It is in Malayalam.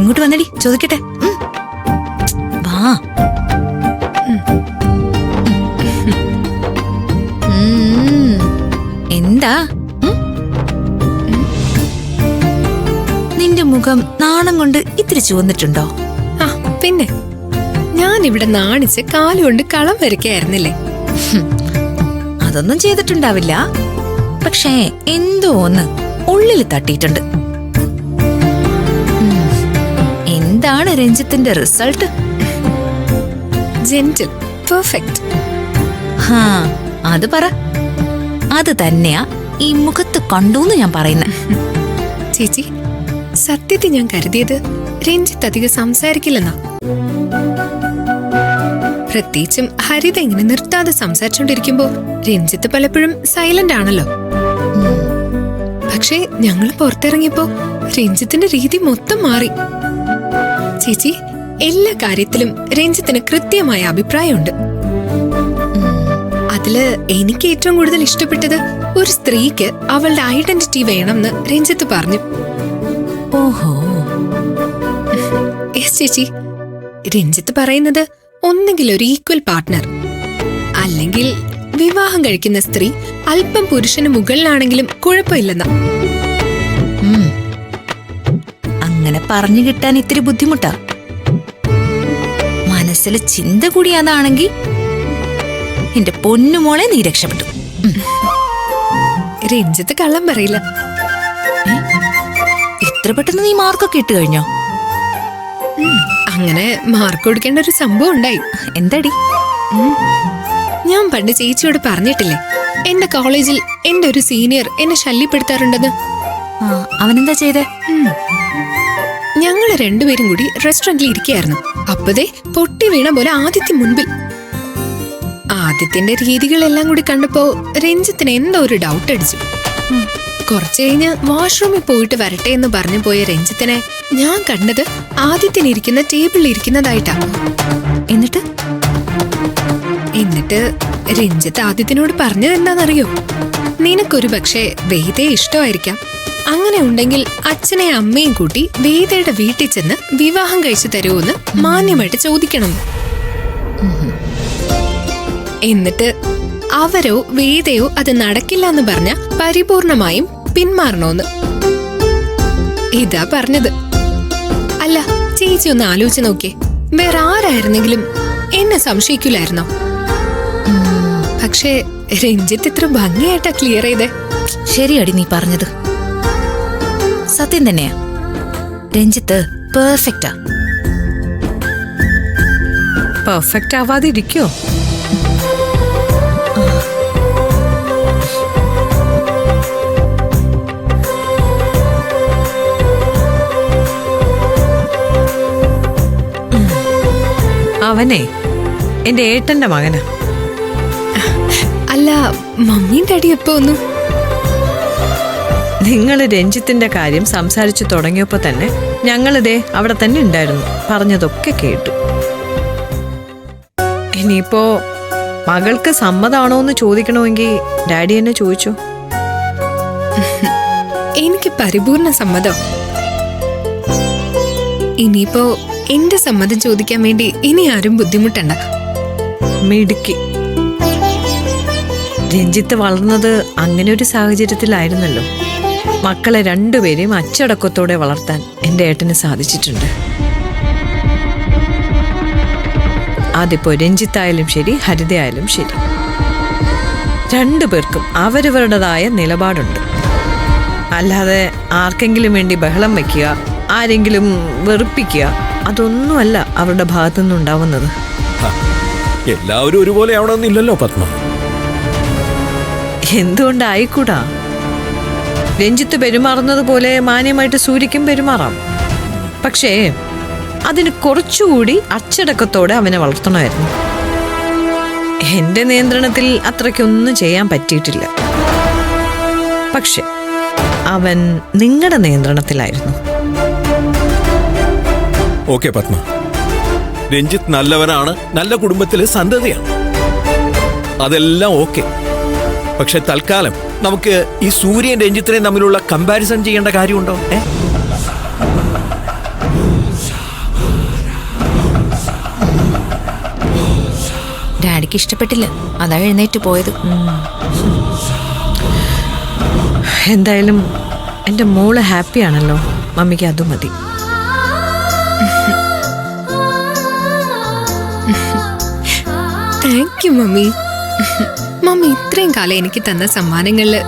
ഇങ്ങോട്ട് വന്നടി, ചോദിക്കട്ടെ. വാ. എന്താ? നിന്റെ മുഖം നാണം കൊണ്ട് ഇത്തിരി ചുവന്നിട്ടുണ്ടോ? പിന്നെ ഞാനിവിടെ നാണിച്ച് കാലുകൊണ്ട് കളം വരയ്ക്കായിരുന്നില്ലേ? അതൊന്നും ചെയ്തിട്ടുണ്ടാവില്ല. പക്ഷേ എന്തോ ഒന്ന് ഉള്ളിൽ തട്ടിയിട്ടുണ്ട്. എന്താണ് രഞ്ജിത്തിന്റെ റിസൾട്ട്? Gentle, perfect. അത് പറ. അത് തന്നെയാ ഈ മുഖത്ത് കണ്ടൂന്ന് ഞാൻ പറയുന്നത്. ചേച്ചി, സത്യത്തിൽ ഞാൻ കരുതിയത് രഞ്ജിത്ത് അധികം സംസാരിക്കില്ലെന്നാ. പ്രത്യേകിച്ചും ഹരിത ഇങ്ങനെ നിർത്താതെ സംസാരിച്ചോണ്ടിരിക്കുമ്പോ രഞ്ജിത്ത് പലപ്പോഴും സൈലന്റ് ആണല്ലോ. പക്ഷേ ഞങ്ങള് പുറത്തിറങ്ങിയപ്പോ രഞ്ജിത്തിന്റെ രീതി മൊത്തം മാറി. ചേച്ചി, എല്ലാ കാര്യത്തിലും രഞ്ജിത്തിന് കൃത്യമായ അഭിപ്രായമുണ്ട്. അതില് എനിക്ക് ഏറ്റവും കൂടുതൽ ഇഷ്ടപ്പെട്ടത് ഒരു സ്ത്രീക്ക് അവളുടെ ഐഡന്റിറ്റി വേണമെന്ന് രഞ്ജിത്ത് പറഞ്ഞു. ഓഹോ. യെസ് ചേച്ചി, രഞ്ജിത്ത് പറയുന്നത് ഒന്നെങ്കിൽ ഒരു ഈക്വൽ പാർട്ട്ണർ, അല്ലെങ്കിൽ വിവാഹം കഴിക്കുന്ന സ്ത്രീ അല്പം പുരുഷന് മുകളിലാണെങ്കിലും കുഴപ്പമില്ലെന്ന. അങ്ങനെ പറഞ്ഞു കിട്ടാൻ ഇത്തിരി ബുദ്ധിമുട്ടാ. മനസ്സിൽ ചിന്ത കൂടി അതാണെങ്കിൽ എന്റെ പൊന്നുമോളെ നീ രക്ഷപ്പെട്ടു. രഞ്ജിത്ത് കള്ളം പറയില്ല. ഇത്ര പെട്ടെന്ന് നീ മാർക്കൊക്കെ ഇട്ട് കഴിഞ്ഞോ? അങ്ങനെ മാർക്ക് കൊടുക്കേണ്ട ഒരു സംഭവം ഉണ്ടായി. എന്താടി? ഞാൻ പണ്ട് ചേച്ചിയോട് പറഞ്ഞിട്ടില്ലേ, എന്റെ കോളേജിൽ എന്റെ ഒരു സീനിയർ എന്നെ ശല്യപ്പെടുത്താറുണ്ടെന്ന്. അവനെന്താ ചെയ്തേ? ഞങ്ങള് രണ്ടുപേരും കൂടി റെസ്റ്റോറന്റിൽ ഇരിക്കുകയായിരുന്നു. അപ്പതേ പൊട്ടി വീണ പോലെ ആദിത്യ മുൻപിൽ. ആദിത്യന്റെ രീതികളെല്ലാം കൂടി കണ്ടപ്പോ രഞ്ജിത്തിന് എന്തോ ഒരു ഡൗട്ട് അടിച്ചു. കുറച്ചു കഴിഞ്ഞ് വാഷ്റൂമിൽ പോയിട്ട് വരട്ടെ എന്ന് പറഞ്ഞു പോയ രഞ്ജിത്തിനെ ഞാൻ കണ്ടത് ആദിത്യനിരിക്കുന്ന ടേബിളിൽ ഇരിക്കുന്നതായിട്ടാ. എന്നിട്ട് രഞ്ജിത്ത് ആദിത്യനോട് പറഞ്ഞത് എന്താണെന്നറിയോ? നിനക്കൊരു പക്ഷേ വേദയെ ഇഷ്ടമായിരിക്കാം. അങ്ങനെ ഉണ്ടെങ്കിൽ അച്ഛനെ അമ്മയും കൂട്ടി വേദയുടെ വീട്ടിൽ ചെന്ന് വിവാഹം കഴിച്ചു തരുമോന്ന് മാന്യമായിട്ട് ചോദിക്കണം. എന്നിട്ട് അവരോ വേദയോ അത് നടക്കില്ല എന്ന് പറഞ്ഞ പരിപൂർണമായും പിന്മാറണോന്ന്. ഇതാ പറഞ്ഞത്. അല്ല ചേച്ചി ഒന്ന് ആലോചിച്ച് നോക്കിയേ, വേറെ ആരായിരുന്നെങ്കിലും എന്നെ സംശയിക്കില്ലായിരുന്നോ? പക്ഷേ രഞ്ജിത്ത് ഇത്ര ഭംഗിയായിട്ടാ ക്ലിയർ ചെയ്തേ. ശരിയടി നീ പറഞ്ഞത്, സത്യം തന്നെയാ. രഞ്ജിത്ത് പെർഫെക്റ്റാ. പെർഫെക്റ്റ് ആവാതിരിക്കോ? അവനെ എന്റെ ഏട്ടന്റെ മകനാ. അല്ല, മമ്മിയും ഡാഡി എപ്പോ ഒന്നും. നിങ്ങള് രഞ്ജിത്തിന്റെ കാര്യം സംസാരിച്ചു തുടങ്ങിയപ്പോ തന്നെ ഞങ്ങളിതേ അവിടെ തന്നെ ഉണ്ടായിരുന്നു. പറഞ്ഞതൊക്കെ കേട്ടു. ഇനിയിപ്പോ മകൾക്ക് സമ്മതാണോന്ന് ചോദിക്കണമെങ്കിൽ ഡാഡി എന്നെ ചോദിച്ചോ. എനിക്ക് പരിപൂർണ സമ്മതം. ഇനിയിപ്പോ എന്റെ സമ്മതം ചോദിക്കാൻ വേണ്ടി ഇനി ആരും ബുദ്ധിമുട്ടണ്ട. മിടുക്കി. രഞ്ജിത്ത് വളർന്നത് അങ്ങനെ ഒരു സാഹചര്യത്തിലായിരുന്നല്ലോ. മക്കളെ രണ്ടുപേരെയും അച്ചടക്കത്തോടെ വളർത്താൻ എൻ്റെ ഏട്ടന് സാധിച്ചിട്ടുണ്ട്. അതിപ്പോ രഞ്ജിത്തായാലും ശരി, ഹരിതയായാലും ശരി, രണ്ടുപേർക്കും അവരവരുടേതായ നിലപാടുണ്ട്. അല്ലാതെ ആർക്കെങ്കിലും വേണ്ടി ബഹളം വയ്ക്കുക, ആരെങ്കിലും വെറുപ്പിക്കുക, അതൊന്നുമല്ല അവരുടെ ഭാഗത്തുനിന്ന് ഉണ്ടാവുന്നത്. എല്ലാവരും ഒരുപോലെ ആവണമെന്നില്ലല്ലോ പത്മ. എന്തുകൊണ്ടായിക്കൂടാ? രഞ്ജിത്ത് പെരുമാറുന്നത് പോലെ മാന്യമായിട്ട് സൂര്യക്കും പെരുമാറാം. പക്ഷേ അതിന് കുറച്ചുകൂടി അച്ചടക്കത്തോടെ അവനെ വളർത്തണമായിരുന്നു. എന്റെ നിയന്ത്രണത്തിൽ അത്രയ്ക്കൊന്നും ചെയ്യാൻ പറ്റിയിട്ടില്ല. പക്ഷെ അവൻ നിങ്ങളുടെ നിയന്ത്രണത്തിലായിരുന്നു. ഓക്കെ പത്മ, രഞ്ജിത്ത് നല്ലവനാണ്, നല്ല കുടുംബത്തിലെ സന്തതിയാണ്, അതെല്ലാം ഓക്കെ. പക്ഷെ തൽക്കാലം നമുക്ക് ഈ സൂര്യൻ രഞ്ജിത്തിനെ തമ്മിലുള്ള കമ്പാരിസൺ ചെയ്യേണ്ട കാര്യമുണ്ടോ? മമ്മിക്ക് ഇഷ്ടപ്പെട്ടില്ല. അതാ എഴുന്നേറ്റ് പോയത്. എന്തായാലും എൻ്റെ മോള് ഹാപ്പിയാണല്ലോ, മമ്മിക്ക് അതും മതി. Thank you mummy. മമ്മി ഇത്രയും കാലം എനിക്ക് തന്ന സമ്മാനങ്ങളില്